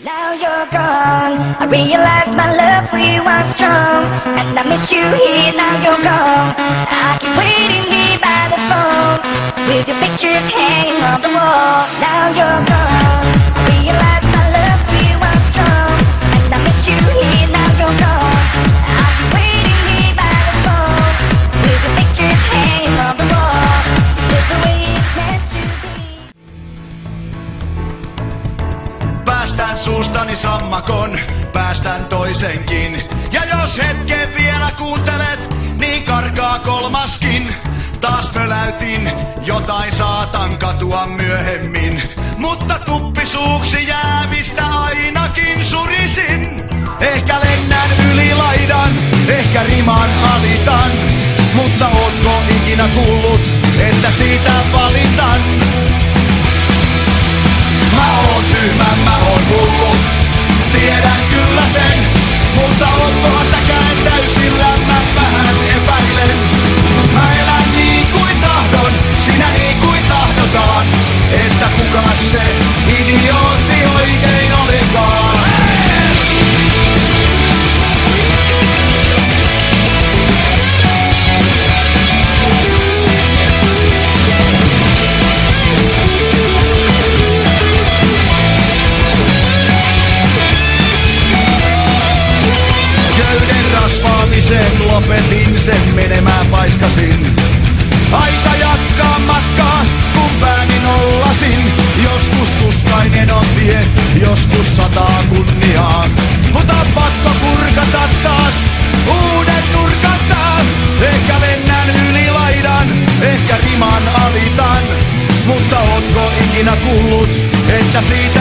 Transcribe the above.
Now you're gone, I realize my love for you was strong, and I miss you here, now you're gone. I keep waiting here by the phone, with your pictures hanging on the wall. Now you're gone, I realize my love for you was strong, and I miss you here, now you're gone. I keep waiting here by the phone, with your pictures hanging on the wall. Is this the way it's meant to be? Päästän suustani sammakon, päästän toisenkin. Ja jos hetken vielä kuuntelet, niin karkaa kolmaskin. Taas pöläytin, jotain saatan katua myöhemmin. Mutta tuppisuuksi jäävistä ainakin surisin. Ehkä lennän yli laidan, ehkä riman alitan. Mutta ootko ikinä kuullut, että siitä valitan? Mä oon tyhmä, mä oon hullu, tiedän kyllä sen. Mutta ootkohan säkään täysillä, mä vähän epäilen. Mä elän niin kuin tahdon, sinä niin kuin tahdotaan. Että kuka se idiootti oikein olikaan? Rasvaamisen lopetin, sen menemään paiskasin. Aika jatkaa matkaa, kun pääni nollasin. Joskus tuskainen on tie, joskus sataa kunniaa. Mutta on pakko kurkata taas, uuden nurkan taas. Ehkä lennän yli laidan, ehkä riman alitan. Mutta ootko ikinä kuullut, että siitä